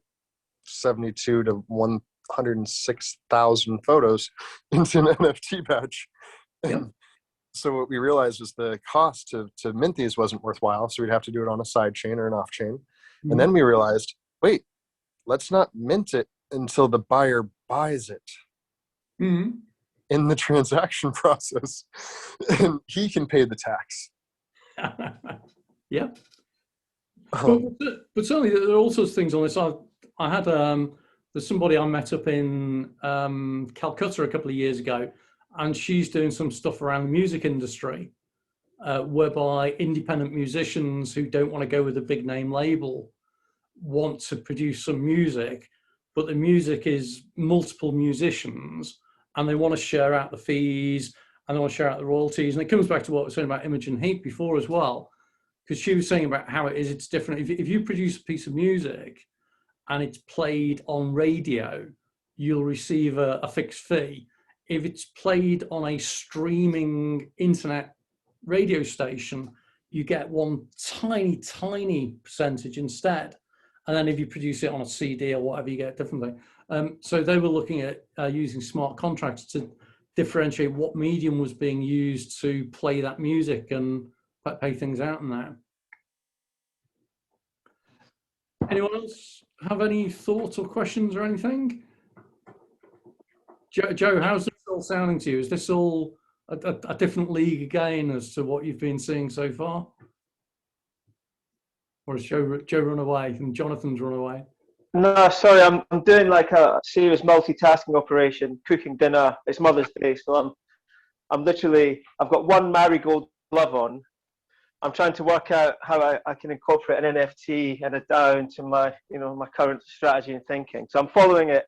[SPEAKER 6] 72 to 106,000 photos into an NFT batch.
[SPEAKER 1] Yep.
[SPEAKER 6] So what we realized was the cost to mint these wasn't worthwhile, so we'd have to do it on a side chain or an off chain.
[SPEAKER 1] Mm-hmm.
[SPEAKER 6] And then we realized, wait, let's not mint it until the buyer buys it.
[SPEAKER 1] Mm-hmm.
[SPEAKER 6] In the transaction process, and he can pay the tax.
[SPEAKER 1] Yeah. But certainly there are all sorts of things on this. I had there's somebody I met up in Calcutta a couple of years ago, and she's doing some stuff around the music industry, whereby independent musicians who don't want to go with a big name label want to produce some music, but the music is multiple musicians, and they want to share out the fees, and they want to share out the royalties. And it comes back to what we were saying about Imogen Heap before as well, because she was saying about how it's different. If you produce a piece of music and it's played on radio, you'll receive a fixed fee. If it's played on a streaming internet radio station, you get one tiny percentage instead. And then if you produce it on a CD or whatever, you get a different thing. So they were looking at using smart contracts to differentiate what medium was being used to play that music and pay things out in that. Anyone else have any thoughts or questions or anything? Joe, how's this all sounding to you? Is this all a different league again as to what you've been seeing so far? Or has Joe run away and Jonathan's run away?
[SPEAKER 3] No, sorry, I'm doing like a serious multitasking operation, cooking dinner. It's Mother's Day, so I'm literally, I've got one marigold glove on. I'm trying to work out how I can incorporate an NFT and a DAO into my, my current strategy and thinking. So I'm following it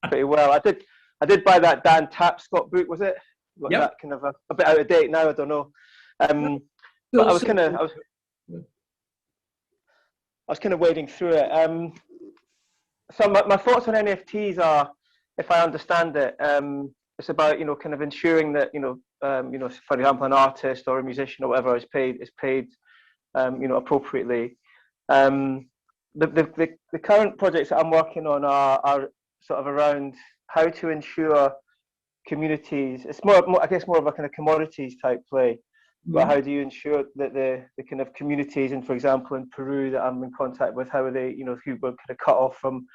[SPEAKER 3] pretty well. I did buy that Dan Tapscott book, was it? Got
[SPEAKER 1] Yep.
[SPEAKER 3] that kind of a bit out of date now, I don't know. But I was kind of wading through it. So my thoughts on NFTs are, if I understand it, it's about kind of ensuring that for example, an artist or a musician or whatever is paid appropriately. The current projects that I'm working on are sort of around how to ensure communities. It's more I guess more of a kind of commodities type play. But how do you ensure that the kind of communities, and for example in Peru that I'm in contact with, how are they, who were kind of cut off from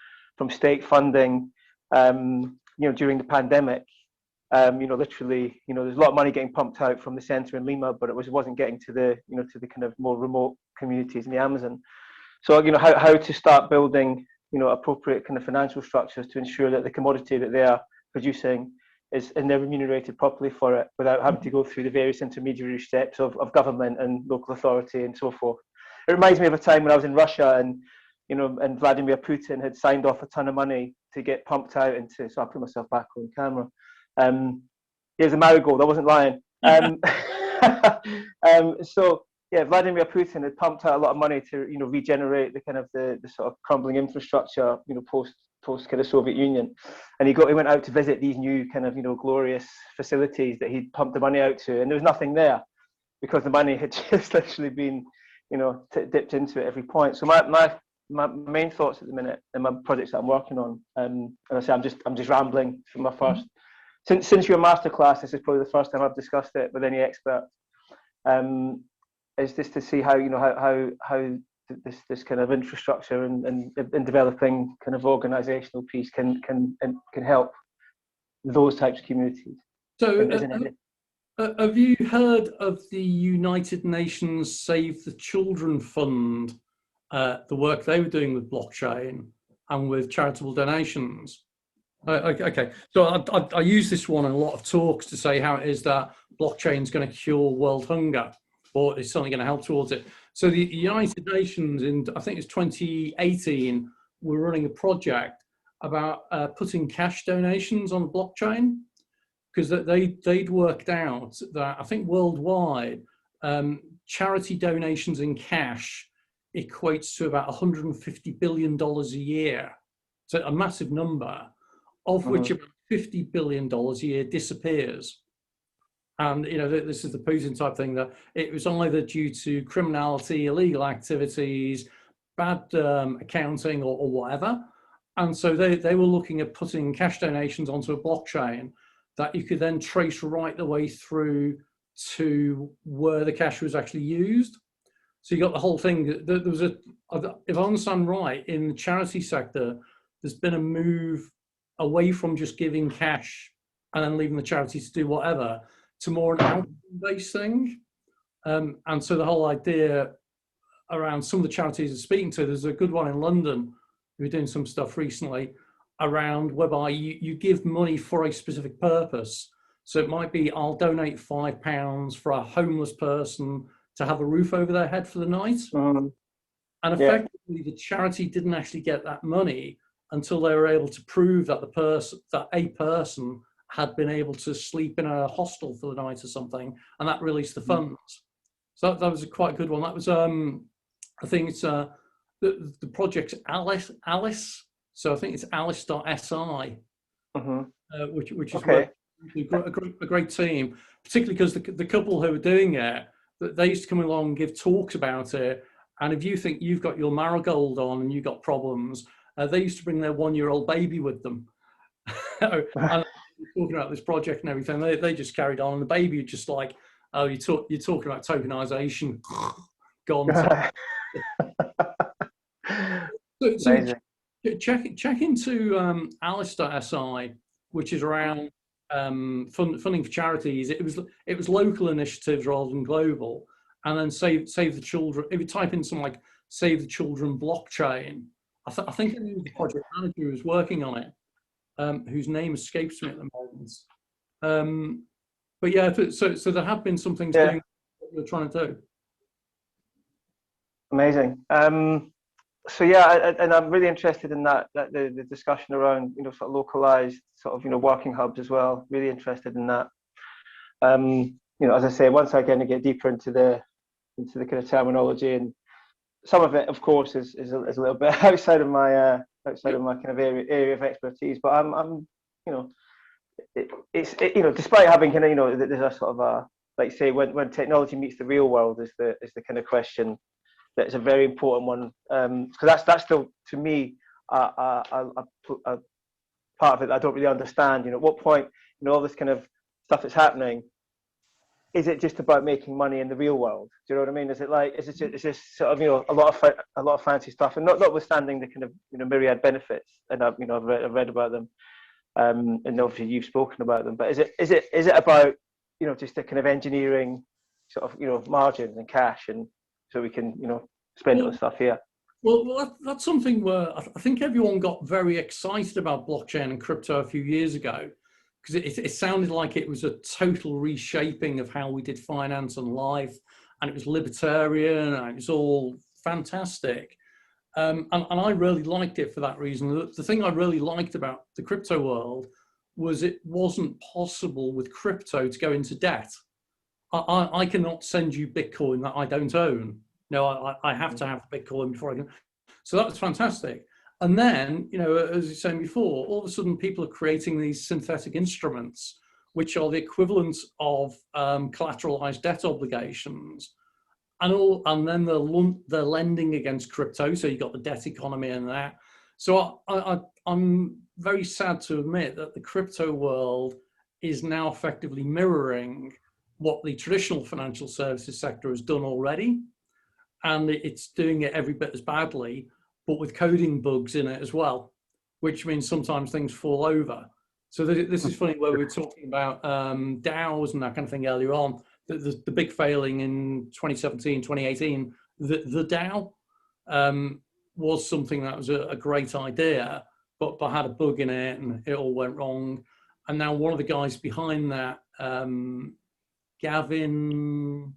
[SPEAKER 3] state funding, during the pandemic, literally, there's a lot of money getting pumped out from the center in Lima, but it wasn't getting to the, to the kind of more remote communities in the Amazon. So, how to start building, appropriate kind of financial structures to ensure that the commodity that they are producing and they're remunerated properly for it without having to go through the various intermediary steps of government and local authority and so forth. It reminds me of a time when I was in Russia and Vladimir Putin had signed off a ton of money to get pumped out into, so I'll put myself back on camera. Here's a marigold, I wasn't lying. So yeah, Vladimir Putin had pumped out a lot of money to, regenerate the kind of the sort of crumbling infrastructure, post kind of Soviet Union, and he went out to visit these new kind of glorious facilities that he'd pumped the money out to, and there was nothing there because the money had just literally been dipped into at every point. So my main thoughts at the minute and my projects that I'm working on, and I say I'm just rambling from my first since your masterclass, this is probably the first time I've discussed it with any expert, is just to see how how this kind of infrastructure and developing kind of organizational piece can help those types of communities.
[SPEAKER 1] So have you heard of the United Nations Save the Children Fund, the work they were doing with blockchain and with charitable donations? Okay, so I use this one in a lot of talks to say how it is that blockchain is going to cure world hunger, or it's certainly going to help towards it. So the United Nations in, I think it's 2018, were running a project about putting cash donations on the blockchain, because they'd worked out that I think worldwide charity donations in cash equates to about $150 billion a year. So a massive number, of which about $50 billion a year disappears. And, you know, this is the Putin type thing, that it was either due to criminality, illegal activities, bad accounting or whatever. And so they were looking at putting cash donations onto a blockchain that you could then trace right the way through to where the cash was actually used. So you got the whole thing. There was if I understand right, in the charity sector, there's been a move away from just giving cash and then leaving the charity to do whatever, to more an outcome-based thing. And so the whole idea around some of the charities I'm speaking to, there's a good one in London who are doing some stuff recently around whereby you give money for a specific purpose. So it might be, I'll donate £5 for a homeless person to have a roof over their head for the night. And effectively, the charity didn't actually get that money until they were able to prove that a person had been able to sleep in a hostel for the night or something, and that released the funds. So that was a quite good one. That was, I think it's the project Alice. So I think it's alice.si, which is
[SPEAKER 3] okay.
[SPEAKER 1] a great team, particularly because the couple who are doing it, they used to come along and give talks about it. And if you think you've got your marigold on and you've got problems, they used to bring their 1-year-old baby with them. And talking about this project and everything, they just carried on, and the baby just like, oh, you're talking about tokenization, gone. So check into alice.si, which is around funding for charities. It was local initiatives rather than global. And then save the children. If you type in something like Save the Children blockchain, I think I knew the project manager who was working on it, whose name escapes me at the moment. But yeah, so there have been some things doing what you're trying to do.
[SPEAKER 3] Amazing. So yeah, and I'm really interested in that the discussion around, you know, sort of localized sort of, you know, working hubs as well. Really interested in that. You know, as I say, once I kind of get deeper into the kind of terminology, and some of it, of course, is a little bit outside of my kind of area of expertise. But I'm you know, it's you know, despite having kind of, you know, there's a sort of a, like say, when technology meets the real world is the kind of question that is a very important one, because that's still, to me, a part of it that I don't really understand. You know, at what point, you know, all this kind of stuff that's happening, is it just about making money in the real world? Do you know what I mean? Is it like, is this sort of, you know, a lot of fancy stuff, and notwithstanding the kind of, you know, myriad benefits, and I've read about them, and obviously you've spoken about them. But is it about, you know, just the kind of engineering sort of, you know, margins and cash, and so we can, you know, spend it on stuff here?
[SPEAKER 1] Well, that's something where I think everyone got very excited about blockchain and crypto a few years ago, because it sounded like it was a total reshaping of how we did finance and life, and it was libertarian, and it was all fantastic. And I really liked it for that reason. The thing I really liked about the crypto world was it wasn't possible with crypto to go into debt. I cannot send you Bitcoin that I don't own. No, I have to have Bitcoin before I can. So that was fantastic. And then, you know, as you were saying before, all of a sudden people are creating these synthetic instruments, which are the equivalent of collateralized debt obligations. And then they're lending against crypto. So you've got the debt economy and that. So I'm very sad to admit that the crypto world is now effectively mirroring what the traditional financial services sector has done already. And it's doing it every bit as badly, but with coding bugs in it as well, which means sometimes things fall over. So this is funny, where we were talking about Dows and that kind of thing earlier on, the big failing in 2017, 2018, the Dao was something that was a great idea, but had a bug in it and it all went wrong. And now one of the guys behind that, Gavin,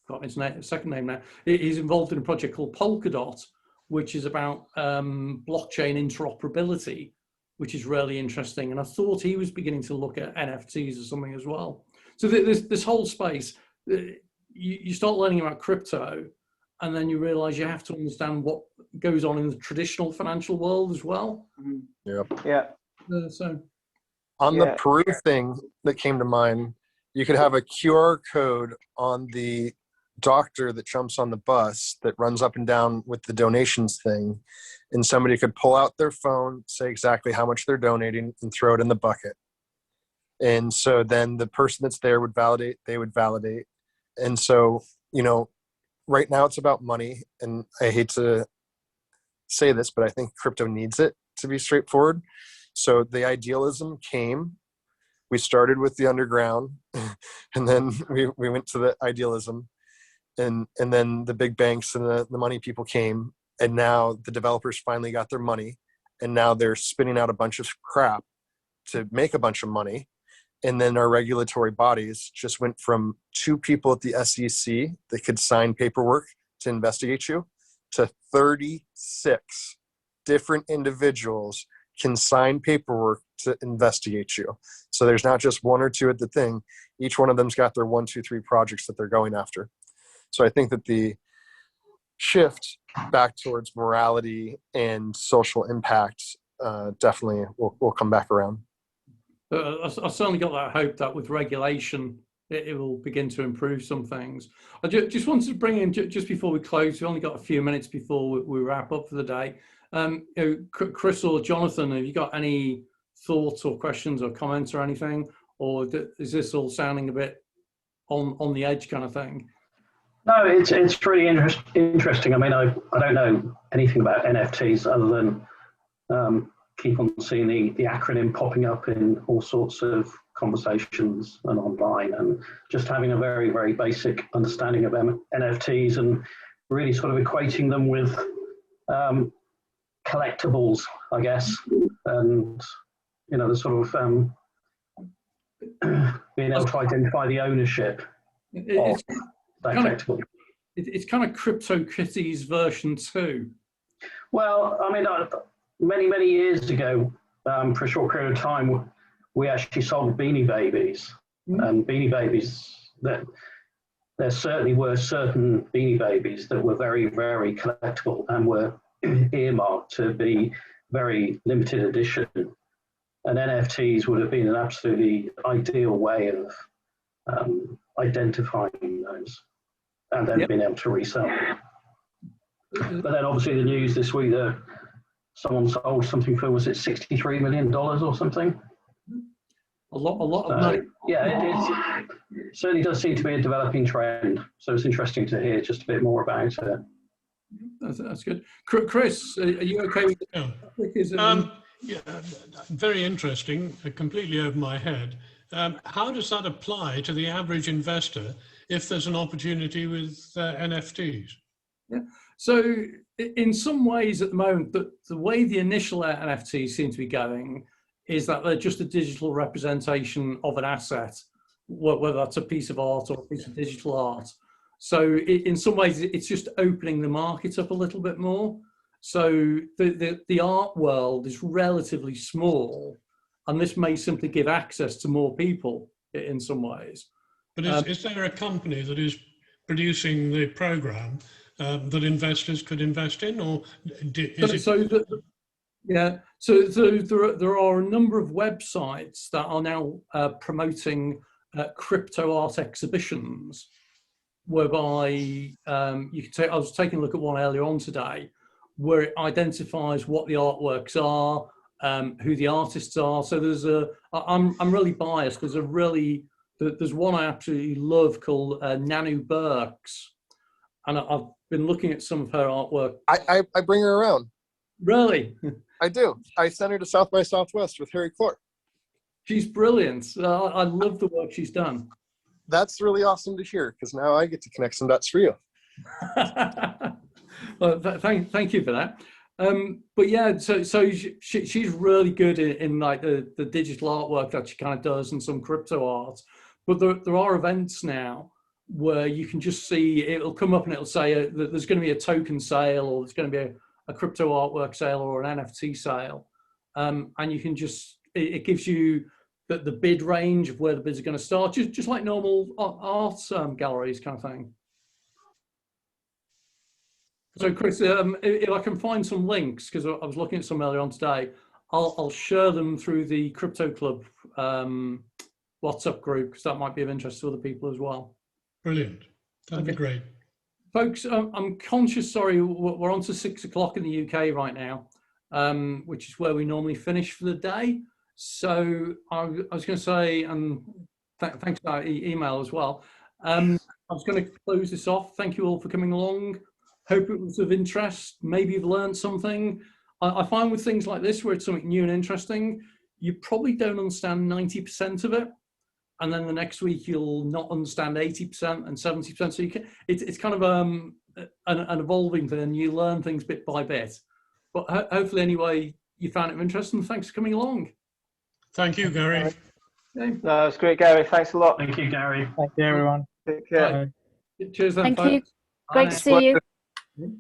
[SPEAKER 1] got his second name now, he's involved in a project called Polkadot, which is about blockchain interoperability, which is really interesting. And I thought he was beginning to look at NFTs or something as well. So this whole space, you start learning about crypto, and then you realize you have to understand what goes on in the traditional financial world as well.
[SPEAKER 6] Yep.
[SPEAKER 3] Yeah.
[SPEAKER 6] On the Peru thing that came to mind, You could have a QR code on the doctor that jumps on the bus that runs up and down with the donations thing, and somebody could pull out their phone, say exactly how much they're donating, and throw it in the bucket. And so then the person that's there would validate, they would validate. And so, you know, right now it's about money, and I hate to say this, but I think crypto needs it to be straightforward. So the idealism came. We started with the underground, and then we went to the idealism, and then the big banks and the money people came, and now the developers finally got their money, and now they're spinning out a bunch of crap to make a bunch of money. And then our regulatory bodies just went from 2 people at the SEC that could sign paperwork to investigate you to 36 different individuals can sign paperwork to investigate you. So there's not just 1 or 2 at the thing. Each one of them's got their 1, 2, 3 projects that they're going after. So I think that the shift back towards morality and social impact definitely will come back around.
[SPEAKER 1] I certainly got that hope that with regulation, it will begin to improve some things. I just wanted to bring in, just before we close, we've only got a few minutes before we wrap up for the day. You know, Chris or Jonathan, have you got any thoughts or questions or comments or anything? Or is this all sounding a bit on the edge kind of thing?
[SPEAKER 7] No, it's really interesting. I mean, I don't know anything about NFTs other than keep on seeing the acronym popping up in all sorts of conversations and online, and just having a very, very basic understanding of NFTs and really sort of equating them with collectibles, I guess, and you know, the sort of being able to identify the ownership of that collectible.
[SPEAKER 1] It's kind of CryptoKitties version 2.
[SPEAKER 7] Well, I mean, many years ago, for a short period of time, we actually sold Beanie Babies, and Beanie Babies, there certainly were certain Beanie Babies that were very, very collectible and were earmarked to be very limited edition. And NFTs would have been an absolutely ideal way of identifying those and then being able to resell them. But then obviously the news this week that someone sold something for, was it $63 million or something?
[SPEAKER 1] A lot of money.
[SPEAKER 7] Yeah, it certainly does seem to be a developing trend. So it's interesting to hear just a bit more about it.
[SPEAKER 1] That's good. Chris, are you okay with that?
[SPEAKER 2] Yeah, very interesting, completely over my head. How does that apply to the average investor if there's an opportunity with NFTs?
[SPEAKER 1] Yeah. So in some ways at the moment, the way the initial NFTs seem to be going is that they're just a digital representation of an asset, whether that's a piece of art or a piece of digital art. So in some ways, it's just opening the market up a little bit more. So the art world is relatively small, and this may simply give access to more people in some ways.
[SPEAKER 2] But is there a company that is producing the program that investors could invest in, or
[SPEAKER 1] So there are a number of websites that are now promoting crypto art exhibitions, whereby you can take. I was taking a look at one earlier on today, where it identifies what the artworks are, who the artists are. So there's I'm really biased because there's one I absolutely love called Nanu Burks, and I've been looking at some of her artwork.
[SPEAKER 6] I bring her around.
[SPEAKER 1] Really?
[SPEAKER 6] I do. I sent her to South by Southwest with Harry Clark.
[SPEAKER 1] She's brilliant. I love the work she's done. That's
[SPEAKER 6] really awesome to hear, because now I get to connect some dots for you.
[SPEAKER 1] Well, thank you for that. But yeah, so she's really good in like the digital artwork that she kind of does and some crypto art. But there are events now where you can just see, it'll come up and it'll say that there's going to be a token sale, or there's going to be a crypto artwork sale or an NFT sale. And you can just, it gives you the bid range of where the bids are going to start, just like normal art galleries kind of thing. So Chris, if I can find some links, because I was looking at some earlier on today, I'll share them through the Crypto Club WhatsApp group, because that might be of interest to other people as well.
[SPEAKER 2] Brilliant. That'd be
[SPEAKER 1] Okay.
[SPEAKER 2] great.
[SPEAKER 1] Folks, I'm conscious, sorry, we're on to 6 o'clock in the UK right now, which is where we normally finish for the day. So I was going to say, and thanks for that email as well. I was going to close this off. Thank you all for coming along. Hope it was of interest. Maybe you've learned something. I find with things like this, where it's something new and interesting, you probably don't understand 90% of it. And then the next week you'll not understand 80% and 70%. So you can, it's kind of an evolving thing, and you learn things bit by bit. But hopefully, anyway, you found it interesting. Thanks for coming along.
[SPEAKER 2] Thank you, Gary.
[SPEAKER 1] Okay.
[SPEAKER 3] No, it's great, Gary. Thanks a lot.
[SPEAKER 7] Thank you, Gary.
[SPEAKER 5] Thank you, everyone.
[SPEAKER 3] Take care.
[SPEAKER 1] Cheers then,
[SPEAKER 4] Thank you.
[SPEAKER 1] folks. Bye
[SPEAKER 4] Great
[SPEAKER 1] now.
[SPEAKER 4] to see you.